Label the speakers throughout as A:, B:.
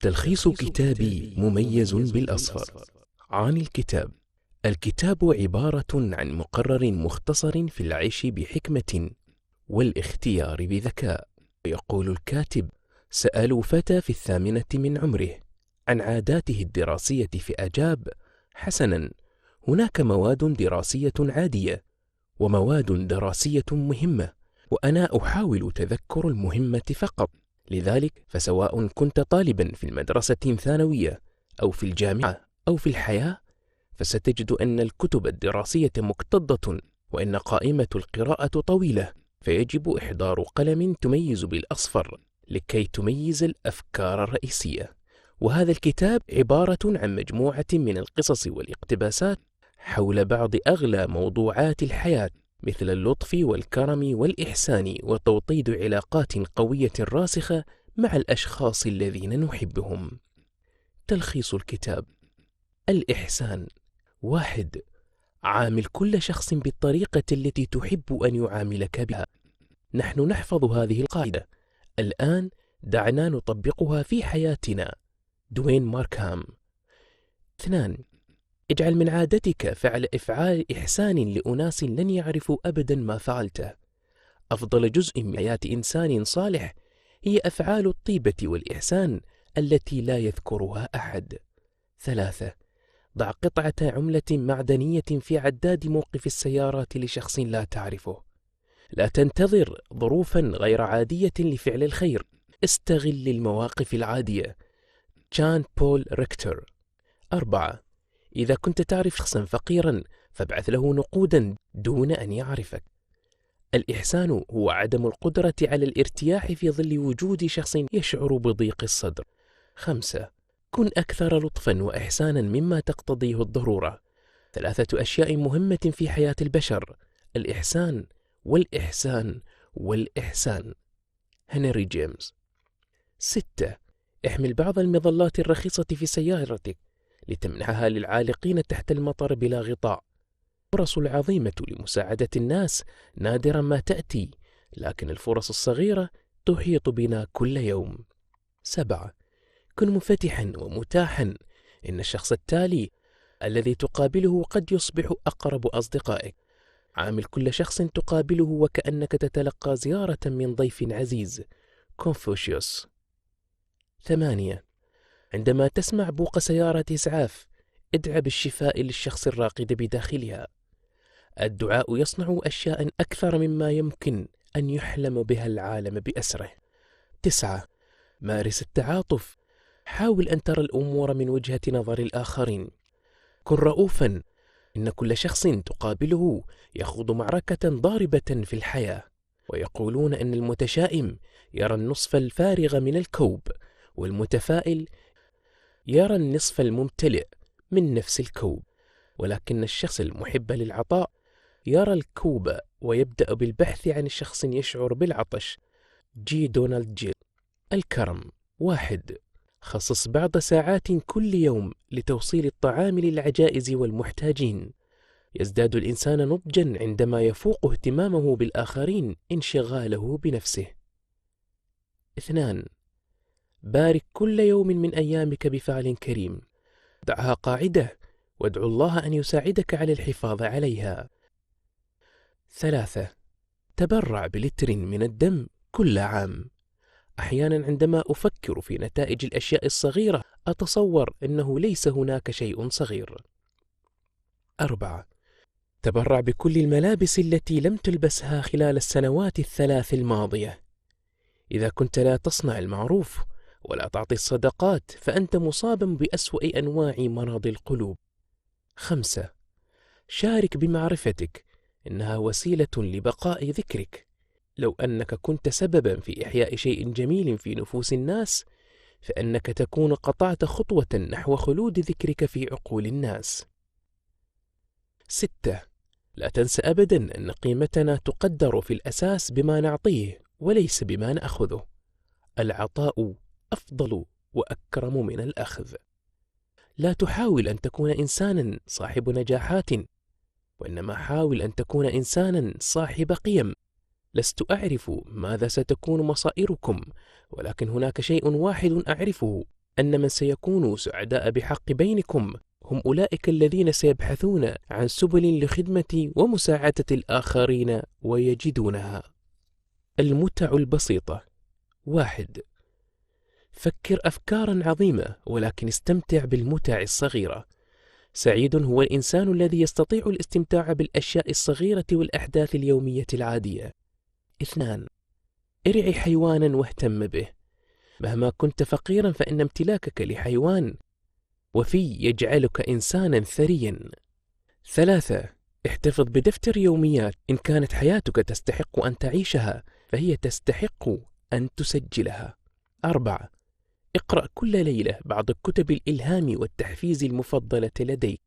A: تلخيص كتابي مميز بالأصفر. عن الكتاب: الكتاب عبارة عن مقرر مختصر في العيش بحكمة والاختيار بذكاء. يقول الكاتب: سألوا فتى في 8 من عمره عن عاداته الدراسية فأجاب: حسنا، هناك مواد دراسية عادية ومواد دراسية مهمة، وأنا أحاول تذكر المهمة فقط. لذلك فسواء كنت طالبا في المدرسة الثانوية أو في الجامعة أو في الحياة، فستجد أن الكتب الدراسية مكتظة، وأن قائمة القراءة طويلة، فيجب إحضار قلم تميز بالأصفر لكي تميز الأفكار الرئيسية. وهذا الكتاب عبارة عن مجموعة من القصص والاقتباسات حول بعض أغلى موضوعات الحياة، مثل اللطف والكرم والإحسان وتوطيد علاقات قوية راسخة مع الأشخاص الذين نحبهم. تلخيص الكتاب: الإحسان. 1. عامل كل شخص بالطريقة التي تحب أن يعاملك بها. نحن نحفظ هذه القاعدة، الآن دعنا نطبقها في حياتنا. دوين ماركهام. 2. اجعل من عادتك فعل إفعال إحسان لأناس لن يعرفوا أبدا ما فعلته. أفضل جزء من حياة إنسان صالح هي أفعال الطيبة والإحسان التي لا يذكرها أحد. 3. ضع قطعة عملة معدنية في عداد موقف السيارات لشخص لا تعرفه. لا تنتظر ظروفا غير عادية لفعل الخير، استغل المواقف العادية. جان بول ريكتر. 4. إذا كنت تعرف شخصا فقيرا فابعث له نقودا دون أن يعرفك. الإحسان هو عدم القدرة على الارتياح في ظل وجود شخص يشعر بضيق الصدر. 5. كن أكثر لطفا وإحسانا مما تقتضيه الضرورة. 3 أشياء مهمة في حياة البشر: الإحسان والإحسان والإحسان. هنري جيمس. 6. احمل بعض المظلات الرخيصة في سيارتك لتمنحها للعالقين تحت المطر بلا غطاء. الفرص العظيمة لمساعدة الناس نادرا ما تأتي، لكن الفرص الصغيرة تحيط بنا كل يوم. 7. كن منفتحا ومتاحا، إن الشخص التالي الذي تقابله قد يصبح أقرب أصدقائك. عامل كل شخص تقابله وكأنك تتلقى زيارة من ضيف عزيز. كونفوشيوس. 8. عندما تسمع بوق سيارة إسعاف ادعى بالشفاء للشخص الراقد بداخلها. الدعاء يصنع أشياء أكثر مما يمكن أن يحلم بها العالم بأسره. 9. مارس التعاطف، حاول أن ترى الأمور من وجهة نظر الآخرين. كن رؤوفا، إن كل شخص تقابله يخوض معركة ضاربة في الحياة، ويقولون أن المتشائم يرى النصف الفارغ من الكوب، والمتفائل يرى النصف الممتلئ من نفس الكوب، ولكن الشخص المحب للعطاء يرى الكوب ويبدأ بالبحث عن شخص يشعر بالعطش. جي دونالد جيل. الكرم. 1. خصص بعض ساعات كل يوم لتوصيل الطعام للعجائز والمحتاجين. يزداد الإنسان نضجا عندما يفوق اهتمامه بالآخرين انشغاله بنفسه. 2. بارك كل يوم من أيامك بفعل كريم. دعها قاعدة وادعو الله أن يساعدك على الحفاظ عليها. 3. تبرع بلتر من الدم كل عام. أحيانا عندما أفكر في نتائج الأشياء الصغيرة أتصور أنه ليس هناك شيء صغير. 4. تبرع بكل الملابس التي لم تلبسها خلال السنوات 3 الماضية. إذا كنت لا تصنع المعروف ولا تعطي الصدقات فأنت مصاب بأسوأ أنواع مرض القلوب. 5. شارك بمعرفتك، إنها وسيلة لبقاء ذكرك. لو أنك كنت سببا في إحياء شيء جميل في نفوس الناس فإنك تكون قطعت خطوة نحو خلود ذكرك في عقول الناس. 6. لا تنس أبدا أن قيمتنا تقدر في الأساس بما نعطيه وليس بما نأخذه. العطاء أفضل وأكرم من الأخذ. لا تحاول أن تكون إنسانا صاحب نجاحات، وإنما حاول أن تكون إنسانا صاحب قيم. لست أعرف ماذا ستكون مصائركم، ولكن هناك شيء واحد أعرفه، أن من سيكونوا سعداء بحق بينكم هم أولئك الذين سيبحثون عن سبل لخدمة ومساعدة الآخرين ويجدونها. المتع البسيطة. 1. فكر أفكارا عظيمة ولكن استمتع بالمتع الصغيرة. سعيد هو الإنسان الذي يستطيع الاستمتاع بالأشياء الصغيرة والأحداث اليومية العادية. 2. ارعي حيوانا واهتم به. مهما كنت فقيرا فإن امتلاكك لحيوان وفي يجعلك إنسانا ثريا. 3. احتفظ بدفتر يوميات. إن كانت حياتك تستحق أن تعيشها فهي تستحق أن تسجلها. 4. اقرأ كل ليلة بعض كتب الإلهام والتحفيز المفضلة لديك.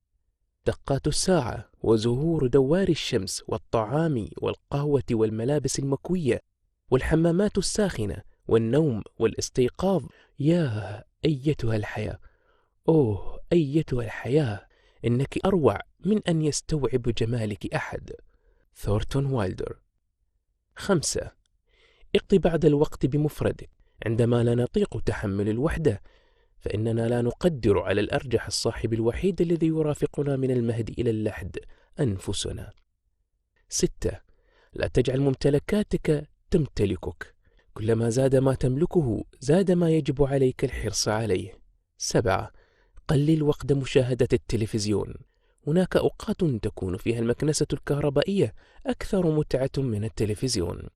A: دقات الساعة وزهور دوار الشمس والطعام والقهوة والملابس المكوية والحمامات الساخنة والنوم والاستيقاظ. يا أيتها الحياة، أوه أيتها الحياة، إنك أروع من أن يستوعب جمالك أحد. ثورنتون وايلدر. 5. اقضي بعض الوقت بمفردك. عندما لا نطيق تحمل الوحدة فإننا لا نقدر على الأرجح الصاحب الوحيد الذي يرافقنا من المهد إلى اللحد، أنفسنا. 6. لا تجعل ممتلكاتك تمتلكك. كلما زاد ما تملكه زاد ما يجب عليك الحرص عليه. 7. قلل وقت مشاهدة التلفزيون. هناك أوقات تكون فيها المكنسة الكهربائية أكثر متعة من التلفزيون.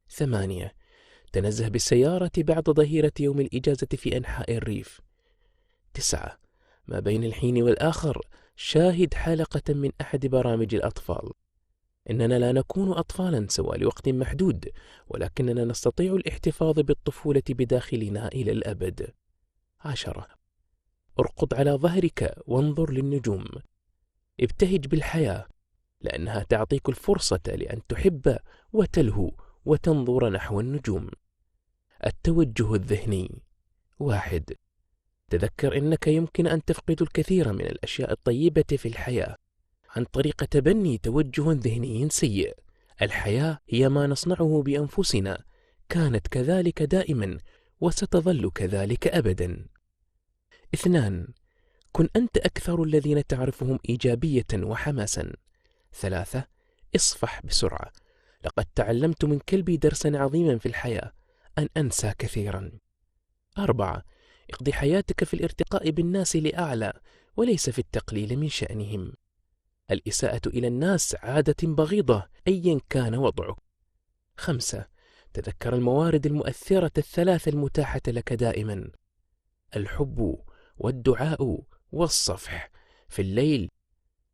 A: 8. تنزه بالسيارة بعد ظهيرة يوم الإجازة في أنحاء الريف. 9. ما بين الحين والآخر شاهد حلقة من أحد برامج الأطفال. إننا لا نكون أطفالا سوى لوقت محدود، ولكننا نستطيع الاحتفاظ بالطفولة بداخلنا إلى الأبد. 10. ارقد على ظهرك وانظر للنجوم. ابتهج بالحياة لأنها تعطيك الفرصة لأن تحب وتلهو وتنظر نحو النجوم. التوجه الذهني. 1. تذكر أنك يمكن أن تفقد الكثير من الأشياء الطيبة في الحياة عن طريق تبني توجه ذهني سيء. الحياة هي ما نصنعه بأنفسنا، كانت كذلك دائما وستظل كذلك أبدا. 2. كن أنت أكثر الذين تعرفهم إيجابية وحماسا. 3. اصفح بسرعة. لقد تعلمت من كلبي درسا عظيما في الحياة، أن أنسى كثيرا. 4. اقضي حياتك في الارتقاء بالناس لأعلى وليس في التقليل من شأنهم. الإساءة إلى الناس عادة بغيضة أيا كان وضعك. 5. تذكر الموارد المؤثرة الثلاث المتاحة لك دائما: الحب والدعاء والصفح. في الليل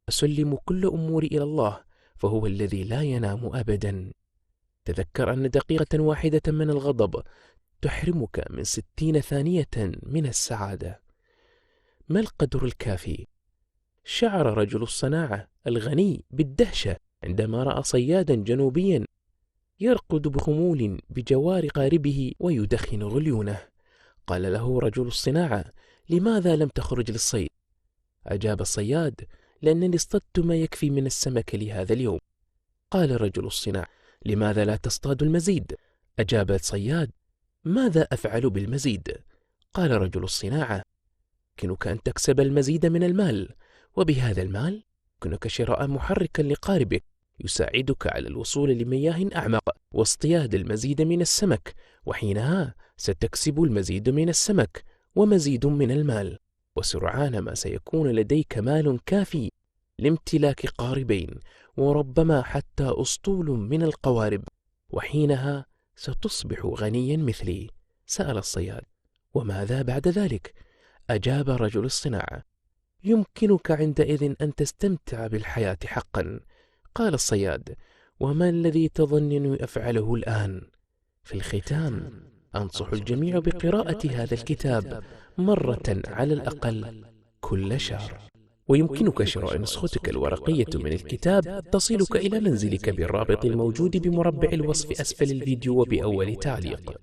A: أسلم كل أموري إلى الله فهو الذي لا ينام أبدا. تذكر أن دقيقة واحدة من الغضب تحرمك من 60 ثانية من السعادة. ما القدر الكافي؟ شعر رجل الصناعة الغني بالدهشة عندما رأى صيادا جنوبيا يرقد بخمول بجوار قاربه ويدخن غليونه. قال له رجل الصناعة: لماذا لم تخرج للصيد؟ أجاب الصياد: لأنني اصطدت ما يكفي من السمك لهذا اليوم. قال رجل الصناعة: لماذا لا تصطاد المزيد؟ أجاب الصياد: ماذا أفعل بالمزيد؟ قال رجل الصناعة: يمكنك أن تكسب المزيد من المال، وبهذا المال يمكنك شراء محركا لقاربك يساعدك على الوصول لمياه أعمق واصطياد المزيد من السمك، وحينها ستكسب المزيد من السمك ومزيد من المال، وسرعان ما سيكون لديك مال كافي لامتلاك قاربين وربما حتى أسطول من القوارب، وحينها ستصبح غنيا مثلي. سأل الصياد: وماذا بعد ذلك؟ أجاب رجل الصناعة: يمكنك عندئذ أن تستمتع بالحياة حقا. قال الصياد: وما الذي تظنني أفعله الآن؟ في الختام أنصح الجميع بقراءة هذا الكتاب مرة على الأقل كل شهر. ويمكنك شراء نسختك الورقية من الكتاب تصلك إلى منزلك بالرابط الموجود بمربع الوصف أسفل الفيديو وبأول تعليق.